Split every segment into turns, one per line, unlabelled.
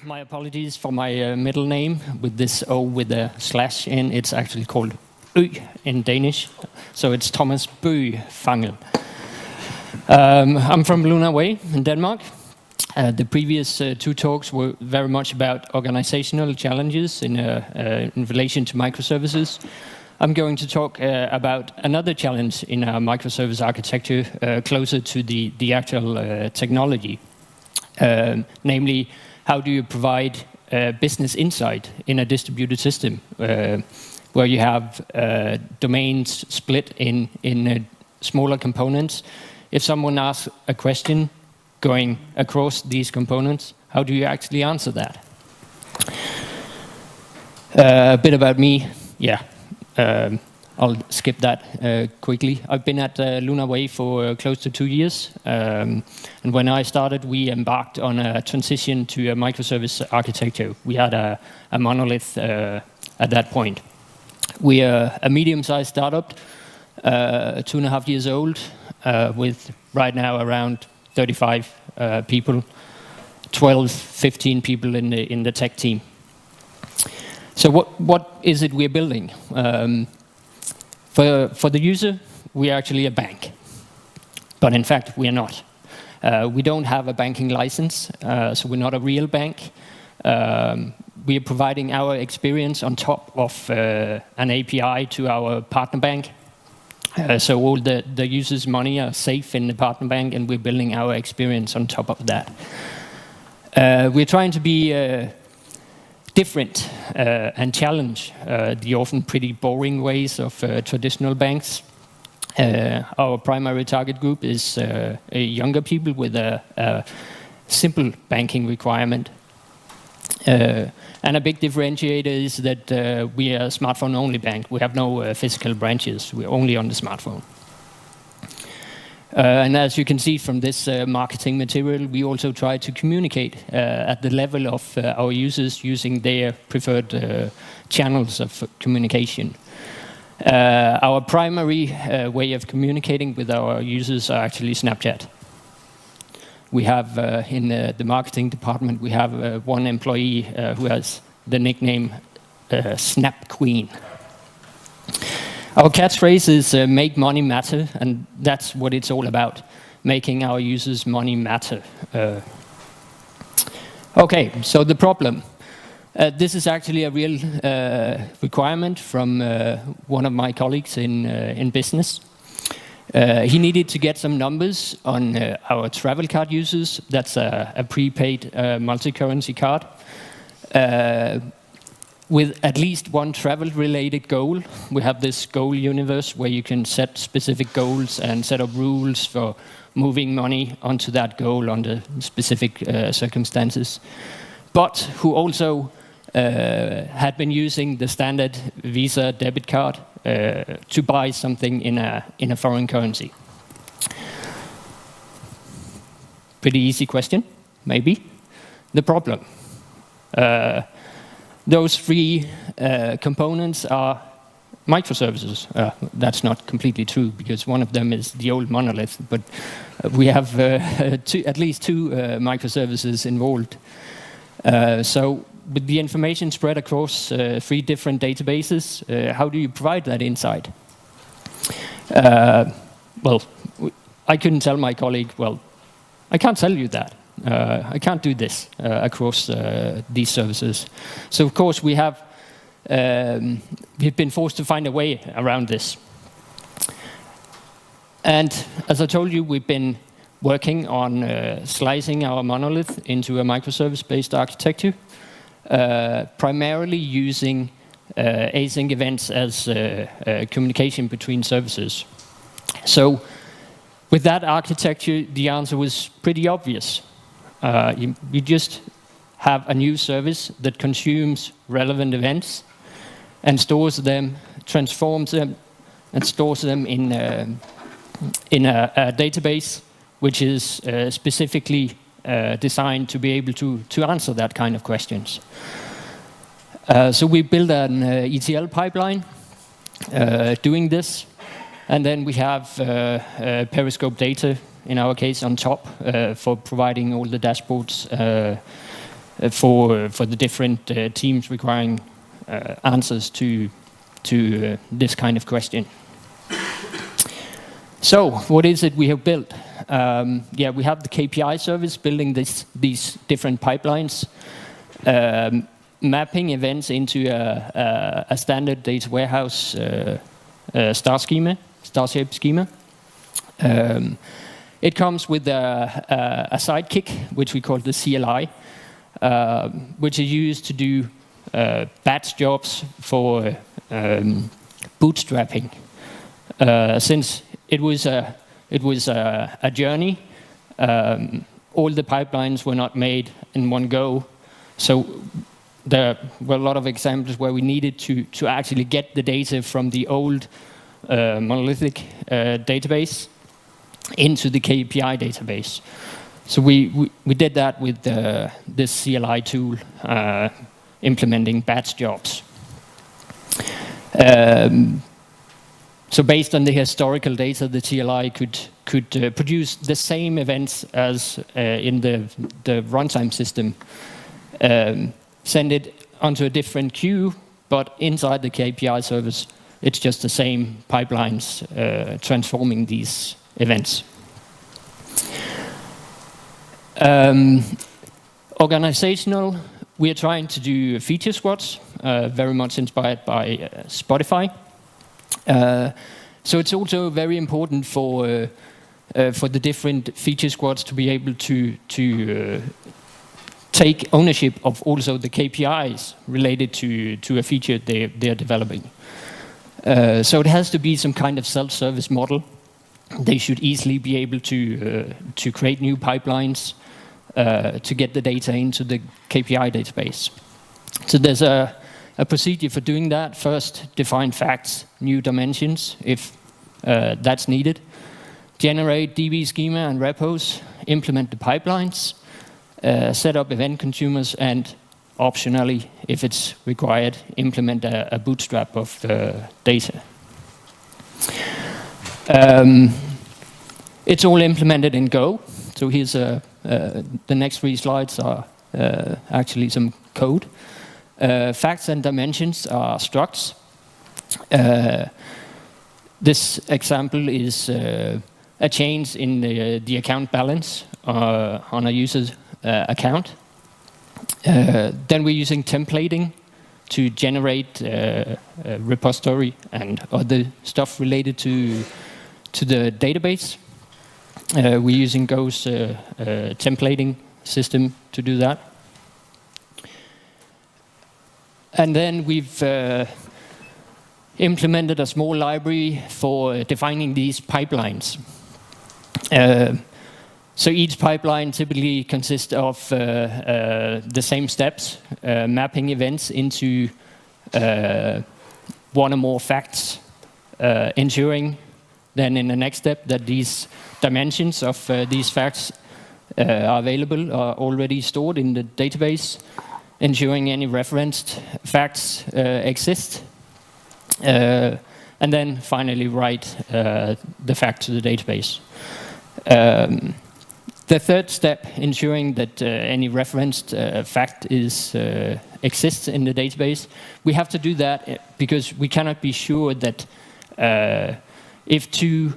My apologies for my middle name with this O with a slash in. It's actually called Ø in Danish, so it's Thomas Bøgh Fangel. I'm from Luna Way in Denmark. The previous two talks were very much about organizational challenges in relation to microservices. I'm going to talk about another challenge in our microservice architecture closer to the actual technology, namely how do you provide business insight in a distributed system where you have domains split in smaller components. If someone asks a question going across these components, how do you actually answer that? A bit about me, I'll skip that quickly. I've been at Luna Way for close to 2 years, and when I started, we embarked on a transition to a microservice architecture. We had a monolith at that point. We are a medium-sized startup, 2.5 years old, with right now around 35 people, 12, 15 people in the tech team. So what is it we're building? For the user, we're actually a bank. But in fact, we are not. We don't have a banking license, so we're not a real bank. We are providing our experience on top of an API to our partner bank. So all the users' money are safe in the partner bank, and we're building our experience on top of that. We're trying to be different and challenge the often pretty boring ways of traditional banks. Our primary target group is younger people with a simple banking requirement. And a big differentiator is that we are a smartphone-only bank. We have no physical branches. We're only on the smartphone. And as you can see from this marketing material, we also try to communicate at the level of our users using their preferred channels of communication. Our primary way of communicating with our users are actually Snapchat. We have, in the marketing department, we have one employee who has the nickname Snap Queen. Our catchphrase is make money matter, and that's what it's all about, making our users' money matter. Okay, so the problem. This is actually a real requirement from one of my colleagues in business. He needed to get some numbers on our travel card users. That's a prepaid multi-currency card. With at least one travel-related goal. We have this goal universe where you can set specific goals and set up rules for moving money onto that goal under specific circumstances. But who also had been using the standard Visa debit card to buy something in a foreign currency. Pretty easy question, maybe. The problem. Those three components are microservices. That's not completely true, because one of them is the old monolith, but we have at least two microservices involved. So with the information spread across 3 different databases, how do you provide that insight? Well, I couldn't tell my colleague, well, I can't tell you that. I can't do this across these services. So of course we've been forced to find a way around this. And as I told you, we've been working on slicing our monolith into a microservice-based architecture, primarily using async events as communication between services. So with that architecture, the answer was pretty obvious. You just have a new service that consumes relevant events and stores them, transforms them, and stores them in a database which is specifically designed to be able to answer that kind of questions. So we build an ETL pipeline doing this, and then we have Periscope data, in our case, on top for providing all the dashboards for the different teams requiring answers to this kind of question. So, what is it we have built? We have the KPI service building these different pipelines, mapping events into a standard data warehouse star shape schema. It comes with a sidekick, which we call the CLI, which is used to do batch jobs for bootstrapping. Since it was a journey, all the pipelines were not made in one go, so there were a lot of examples where we needed to actually get the data from the old monolithic database into the KPI database. So we did that with this CLI tool, implementing batch jobs. So based on the historical data, the CLI could produce the same events as in the runtime system. Send it onto a different queue, but inside the KPI service, it's just the same pipelines transforming these events. Organizational, we are trying to do feature squads, very much inspired by Spotify. So it's also very important for the different feature squads to be able to take ownership of also the KPIs related to a feature they are developing. So it has to be some kind of self-service model. They should easily be able to create new pipelines to get the data into the KPI database. So there's a procedure for doing that. First, define facts, new dimensions, if that's needed. Generate DB schema and repos, implement the pipelines, set up event consumers, and optionally, if it's required, implement a bootstrap of the data. It's all implemented in Go. So here's the next 3 slides are actually some code. Facts and dimensions are structs. This example is a change in the account balance on a user's account. Then we're using templating to generate a repository and other stuff related to the database. We're using Go's templating system to do that. And then we've implemented a small library for defining these pipelines. So each pipeline typically consists of the same steps, mapping events into one or more facts, ensuring then in the next step that these dimensions of these facts are available, are already stored in the database, ensuring any referenced facts exist, and then finally write the fact to the database. The third step, ensuring that any referenced fact exists in the database. We have to do that because we cannot be sure that if 2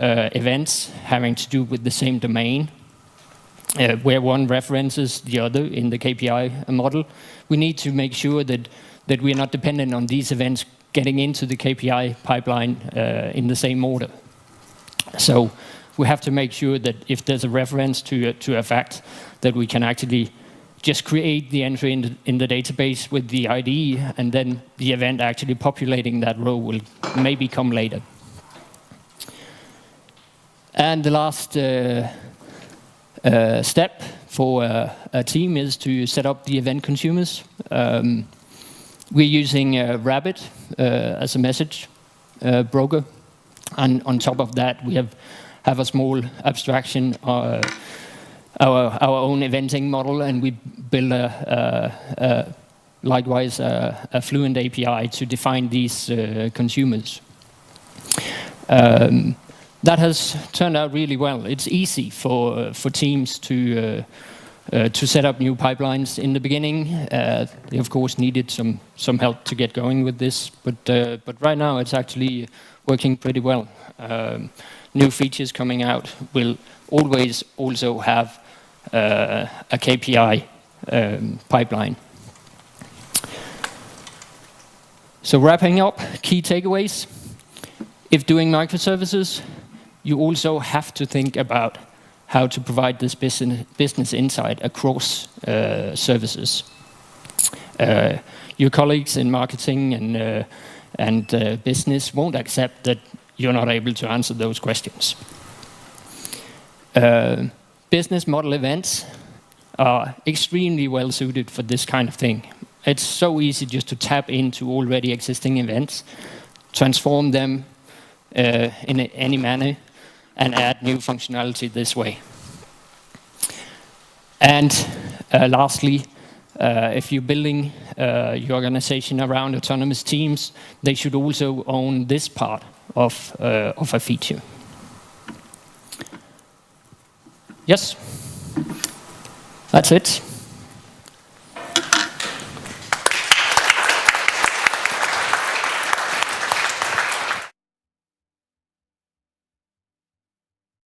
events having to do with the same domain, where one references the other in the KPI model, we need to make sure that we are not dependent on these events getting into the KPI pipeline in the same order. So we have to make sure that if there's a reference to a fact, that we can actually just create the entry in the database with the ID, and then the event actually populating that row will maybe come later. And the last step for a team is to set up the event consumers. We're using Rabbit as a message broker, and on top of that we have a small abstraction, our own eventing model, and we build likewise a Fluent API to define these consumers. That has turned out really well. It's easy for teams to to set up new pipelines in the beginning. They of course needed some help to get going with this, but right now it's actually working pretty well. New features coming out will always also have a KPI pipeline. So wrapping up, key takeaways. If doing microservices, you also have to think about how to provide this business insight across services. Your colleagues in marketing and business won't accept that you're not able to answer those questions. Business model events are extremely well suited for this kind of thing. It's so easy just to tap into already existing events, transform them in any manner, and add new functionality this way. And lastly, if you're building your organization around autonomous teams, they should also own this part of a feature. Yes, that's it.